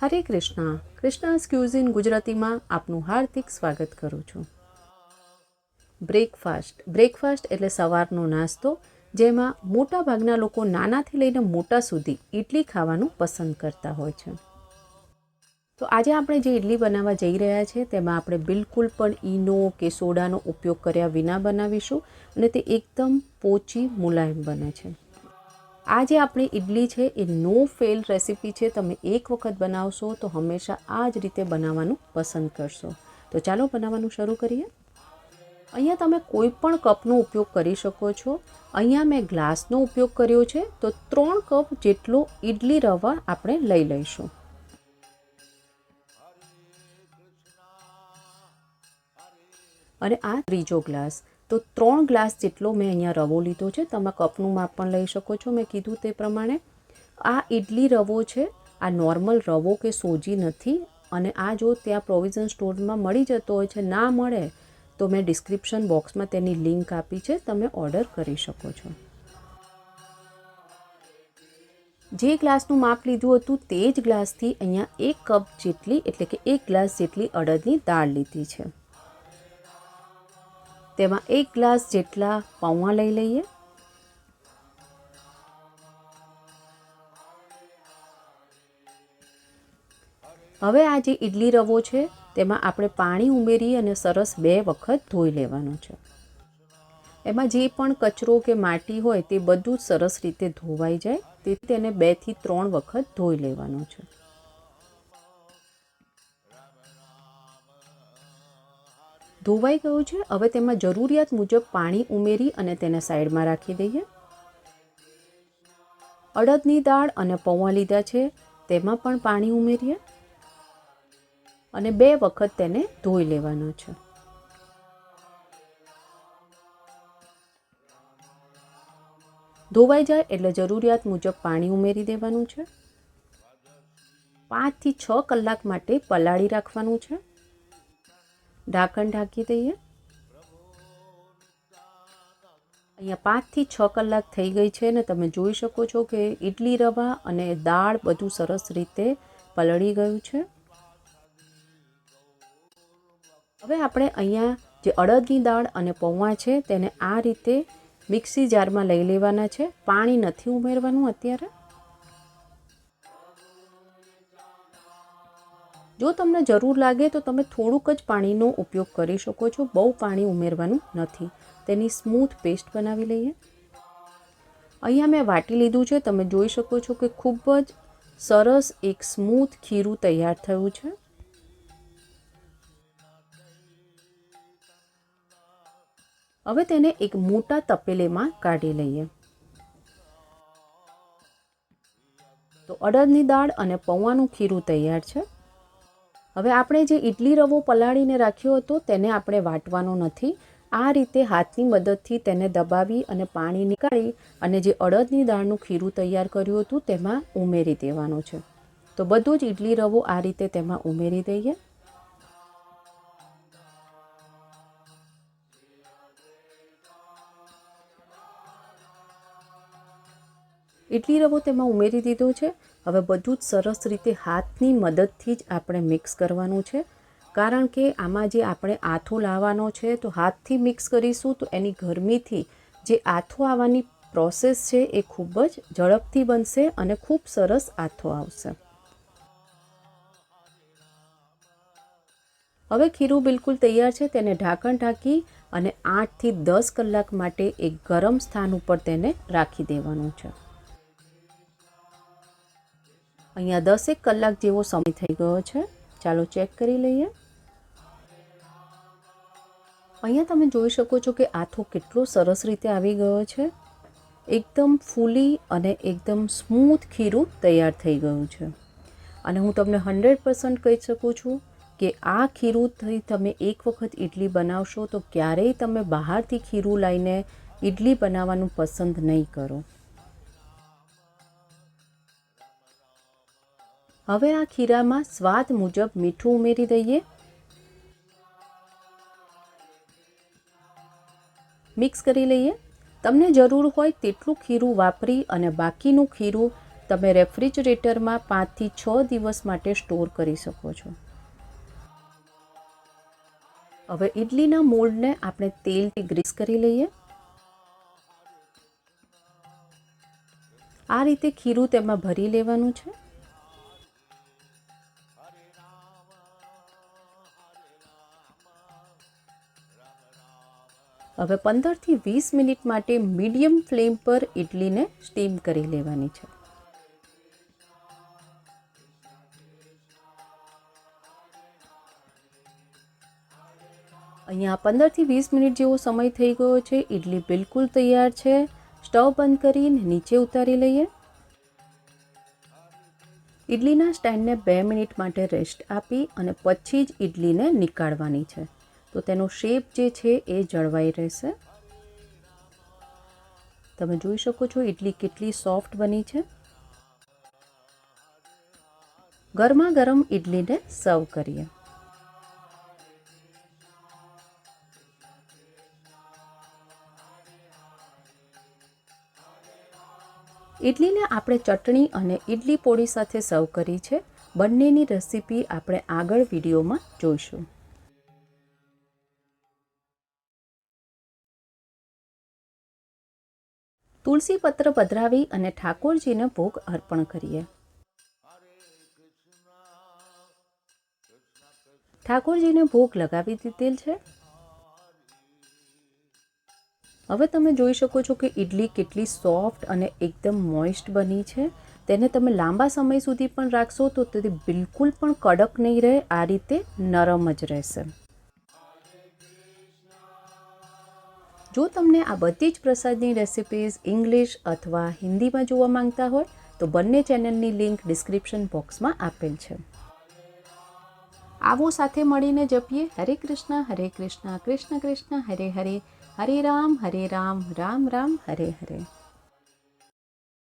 હરે Krishna. કૃષ્ણાસ cuisine ગુજરાતીમાં આપનું હાર્દિક સ્વાગત કરું છું. બ્રેકફાસ્ટ એટલે સવારનો નાસ્તો, જેમાં મોટાભાગના લોકો નાનાથી લઈને મોટા સુધી ઇડલી ખાવાનું પસંદ કરતા હોય છે. તો આજે આપણે જે ઇડલી બનાવવા જઈ રહ્યા છીએ તેમાં આપણે બિલકુલ પણ ઈનો કે સોડાનો ઉપયોગ કર્યા વિના બનાવીશું અને તે એકદમ પોચી મુલાયમ બને છે. આ જે આપણી ઇડલી છે એ નો ફેલ રેસીપી છે. તમે એક વખત બનાવશો તો હંમેશા આ જ રીતે બનાવવાનું પસંદ કરશો. તો ચાલો બનાવવાનું શરૂ કરીએ. અહીંયા તમે કોઈ પણ કપનો ઉપયોગ કરી શકો છો. અહીંયા મેં ગ્લાસનો ઉપયોગ કર્યો છે, તો 3 કપ જેટલો ઇડલી રવા આપણે લઈ લઈશું. અને આ ત્રીજો ગ્લાસ, તો 3 ગ્લાસ જેટલો મેં અહીંયા રવો લીધો છે. તમે કપનું માપ પણ લઈ શકો છો મેં કીધું તે પ્રમાણે. આ ઇડલી રવો છે, આ નોર્મલ રવો કે સોજી નથી. અને આ જો ત્યાં પ્રોવિઝન સ્ટોરમાં મળી જતો હોય છે, ના મળે તો મેં ડિસ્ક્રિપ્શન બોક્સમાં તેની લિંક આપી છે, તમે ઓર્ડર કરી શકો છો. જે ગ્લાસનું માપ લીધું હતું તે જ ગ્લાસથી અહીંયા 1 કપ જેટલી એટલે કે 1 ગ્લાસ જેટલી અડદની દાળ લીધી છે. તેમાં 1 ગ્લાસ જેટલા પૌવા લઈ લઈએ. હવે આ જે ઇડલી રવો છે તેમાં આપણે પાણી ઉમેરી અને સરસ 2 વખત ધોઈ લેવાનું છે. એમાં જે પણ કચરો કે માટી હોય તે બધું જ સરસ રીતે ધોવાઈ જાય, તેથી તેને 2 થી 3 વખત ધોઈ લેવાનું છે. ધોવાઈ ગયું છે. હવે તેમાં જરૂરિયાત મુજબ પાણી ઉમેરી અને તેને સાઈડમાં રાખી દઈએ. અડદની દાળ અને પૌવા લીધા છે, તેમાં પણ પાણી ઉમેરીએ અને 2 વખત તેને ધોઈ લેવાનો છે. ધોવાઈ જાય એટલે જરૂરિયાત મુજબ પાણી ઉમેરી દેવાનું છે. 5 થી 6 કલાક માટે પલાળી રાખવાનું છે. ઢાંકણ ઢાંકી દઈએ. અહીંયા 5 થી 6 કલાક થઈ ગઈ છે ને તમે જોઈ શકો છો કે ઇડલી રવા અને દાળ બધું સરસ રીતે પલળી ગયું છે. હવે આપણે અહીંયા જે અડદની દાળ અને પૌવા છે તેને આ રીતે મિક્સી જારમાં લઈ લેવાના છે. પાણી નથી ઉમેરવાનું અત્યારે. જો તમને જરૂર લાગે તો તમે થોડુંક જ પાણીનો ઉપયોગ કરી શકો છો, બહુ પાણી ઉમેરવાનું નથી. તેની સ્મૂથ પેસ્ટ બનાવી લઈએ. અહીંયા મેં વાટી લીધું છે, તમે જોઈ શકો છો કે ખૂબ જ સરસ એક સ્મૂથ ખીરું તૈયાર થયું છે. હવે તેને એક મોટા તપેલીમાં કાઢી લઈએ. તો અડદની દાળ અને પૌવાનું ખીરું તૈયાર છે. હવે આપણે જે ઇડલી રવો પલાળીને રાખ્યો હતો તેને આપણે વાટવાનો નથી. આ રીતે હાથની મદદથી તેને દબાવી અને પાણી નીકાળી અને જે અડદની દાળનું ખીરું તૈયાર કર્યું હતું તેમાં ઉમેરી દેવાનું છે. તો બધું જ ઇડલી રવો આ રીતે તેમાં ઉમેરી દઈએ. ઇડલી રવો તેમાં ઉમેરી દીધો છે. હવે બધું જ સરસ રીતે હાથની મદદથી જ આપણે મિક્સ કરવાનું છે, કારણ કે આમાં જે આપણે આથો લાવવાનો છે તો હાથથી મિક્સ કરીશું તો એની ગરમીથી જે આથો આવવાની પ્રોસેસ છે એ ખૂબ જ ઝડપથી બનશે અને ખૂબ સરસ આથો આવશે. હવે ખીરું બિલકુલ તૈયાર છે. તેને ઢાંકણ ઢાંકી અને 8 થી 10 કલાક માટે એક ગરમ સ્થાન ઉપર તેને રાખી દેવાનું છે. અહીંયા 10 કલાક જેવો સમય થઈ ગયો છે. ચાલો ચેક કરી લઈએ. અહીંયા તમે જોઈ શકો છો કે આથો કેટલો સરસ રીતે આવી ગયો છે. એકદમ ફૂલી અને એકદમ સ્મૂથ ખીરું તૈયાર થઈ ગયું છે. અને હું તમને 100% કહી શકું છું કે આ ખીરુંથી તમે એક વખત ઇડલી બનાવશો તો ક્યારેય તમે બહારથી ખીરું લઈને ઇડલી બનાવવાનું પસંદ નહીં કરો. હવે આ ખીરામાં સ્વાદ મુજબ મીઠું ઉમેરી દઈએ. મિક્સ કરી લઈએ. તમને જરૂર હોય તેટલું ખીરું વાપરી અને બાકીનું ખીરું તમે રેફ્રિજરેટરમાં 5 થી 6 દિવસ માટે સ્ટોર કરી શકો છો. હવે ઇડલીના મોલ્ડને આપણે તેલથી ગ્રીસ કરી લઈએ. આ રીતે ખીરું તેમાં ભરી લેવાનું છે. હવે 15 થી 20 મિનિટ માટે મીડિયમ ફ્લેમ પર ઇડલીને સ્ટીમ કરી લેવાની છે. અહીંયા 15 થી 20 મિનિટ જેવો સમય થઈ ગયો છે. ઇડલી બિલકુલ તૈયાર છે. સ્ટવ બંધ કરીને નીચે ઉતારી લઈએ. ઇડલીના સ્ટેન્ડને 2 મિનિટ માટે રેસ્ટ આપી અને પછી જ ઇડલીને નીકાળવાની છે. તો તેનો શેપ જે છે એ જળવાઈ રહેશે. તમે જોઈ શકો છો ઇડલી કેટલી સોફ્ટ બની છે. ગરમા ગરમ ઇડલીને સર્વ કરીએ. ઇડલીને આપણે ચટણી અને ઇડલી પોળી સાથે સર્વ કરી છે. બંનેની રેસીપી આપણે આગળ વિડીયોમાં જોઈશું. તુલસી પત્ર પધરાવી અને ઠાકોરજીને ભોગ અર્પણ કરીએ. ઠાકોરજીને ભોગ લગાવી દીધેલ છે. હવે તમે જોઈ શકો છો કે ઇડલી કેટલી સોફ્ટ અને એકદમ મોઇસ્ટ બની છે. તેને તમે લાંબા સમય સુધી પણ રાખશો તો તે બિલકુલ પણ કડક નહીં રહે. આ રીતે નરમ જ રહેશે. જો તમને આ બધી જ પ્રસાદની રેસિપીઝ ઇંગ્લિશ અથવા હિન્દીમાં જોવા માંગતા હોય તો બંને ચેનલની લિંક ડિસ્ક્રિપ્શન બોક્સમાં આપેલ છે. આવો સાથે મળીને જપીએ હરે કૃષ્ણ કૃષ્ણ કૃષ્ણ હરે હરે, હરે રામ રામ રામ હરે હરે.